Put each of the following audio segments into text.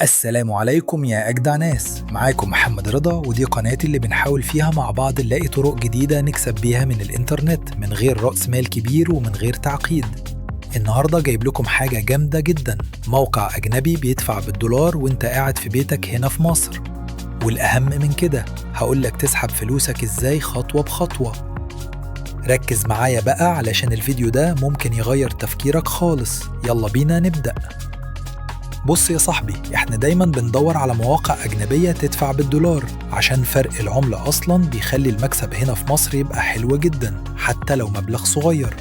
السلام عليكم يا أجدع ناس، معاكم محمد رضا، ودي قناتي اللي بنحاول فيها مع بعض نلاقي طرق جديدة نكسب بيها من الإنترنت من غير رأس مال كبير ومن غير تعقيد. النهاردة جايب لكم حاجة جامدة جدا، موقع أجنبي بيدفع بالدولار وانت قاعد في بيتك هنا في مصر. والأهم من كده هقولك تسحب فلوسك ازاي خطوة بخطوة. ركز معايا بقى علشان الفيديو ده ممكن يغير تفكيرك خالص. يلا بينا نبدأ. بص يا صاحبي، احنا دايما بندور على مواقع أجنبية تدفع بالدولار عشان فرق العملة أصلا بيخلي المكسب هنا في مصر يبقى حلو جدا حتى لو مبلغ صغير.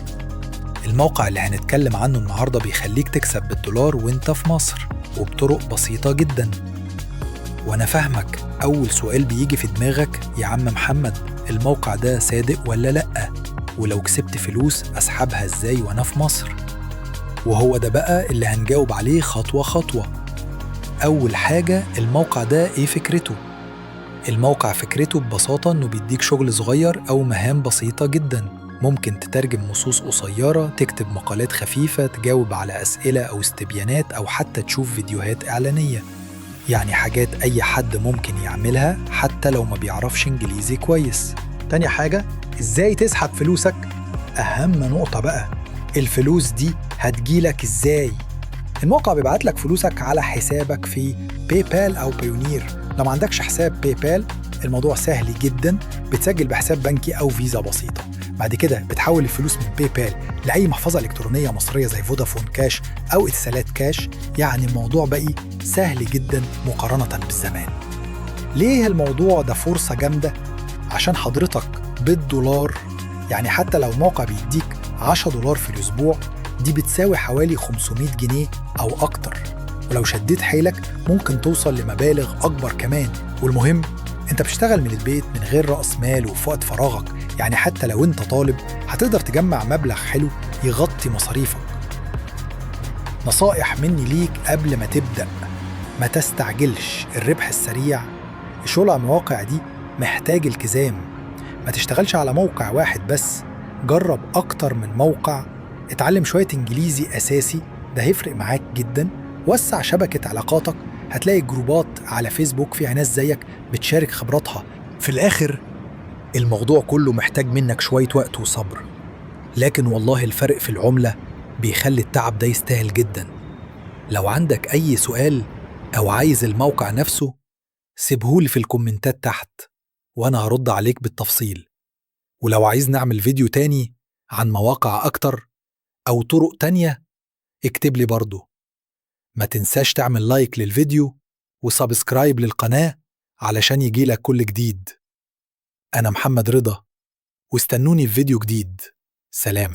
الموقع اللي هنتكلم عنه النهاردة بيخليك تكسب بالدولار وانت في مصر وبطرق بسيطة جدا. وانا فاهمك، أول سؤال بيجي في دماغك يا عم محمد، الموقع ده صادق ولا لأ؟ ولو كسبت فلوس أسحبها ازاي وانا في مصر؟ وهو ده بقى اللي هنجاوب عليه خطوة خطوة. أول حاجة، الموقع ده إيه فكرته؟ الموقع فكرته ببساطة إنه بيديك شغل صغير أو مهام بسيطة جدا. ممكن تترجم نصوص قصيرة، تكتب مقالات خفيفة، تجاوب على أسئلة أو استبيانات، أو حتى تشوف فيديوهات إعلانية. يعني حاجات أي حد ممكن يعملها حتى لو ما بيعرفش إنجليزي كويس. تاني حاجة، إزاي تسحب فلوسك؟ أهم نقطة بقى، الفلوس دي هتجيلك إزاي؟ الموقع بيبعت لك فلوسك على حسابك في باي بال أو بايونير. لو ما عندكش حساب باي بال الموضوع سهل جدا، بتسجل بحساب بنكي أو فيزا بسيطة. بعد كده بتحول الفلوس من باي بال لأي محفظة إلكترونية مصرية زي فودافون كاش أو اتصالات كاش. يعني الموضوع بقى سهل جدا مقارنة بالزمان. ليه الموضوع ده فرصة جامدة؟ عشان حضرتك بالدولار، يعني حتى لو موقع بيديك $10 في الأسبوع، دي بتساوي حوالي 500 جنيه أو أكتر. ولو شديت حيلك ممكن توصل لمبالغ أكبر كمان. والمهم، أنت بتشتغل من البيت من غير رأس مال وفي وقت فراغك. يعني حتى لو أنت طالب هتقدر تجمع مبلغ حلو يغطي مصاريفك. نصائح مني ليك قبل ما تبدأ: ما تستعجلش. الربح السريع، الشغل على المواقع دي محتاج التزام. ما تشتغلش على موقع واحد بس، جرب أكتر من موقع. اتعلم شوية إنجليزي أساسي، ده هيفرق معاك جدا. وسع شبكة علاقاتك، هتلاقي جروبات على فيسبوك فيها ناس زيك بتشارك خبراتها. في الآخر الموضوع كله محتاج منك شوية وقت وصبر، لكن والله الفرق في العملة بيخلي التعب ده يستاهل جدا. لو عندك أي سؤال أو عايز الموقع نفسه سيبهولي في الكومنتات تحت وأنا هرد عليك بالتفصيل. ولو عايز نعمل فيديو تاني عن مواقع أكتر أو طرق تانية اكتب لي برضو. ما تنساش تعمل لايك للفيديو وسبسكرايب للقناة علشان يجيلك كل جديد. أنا محمد رضا، واستنوني في فيديو جديد. سلام.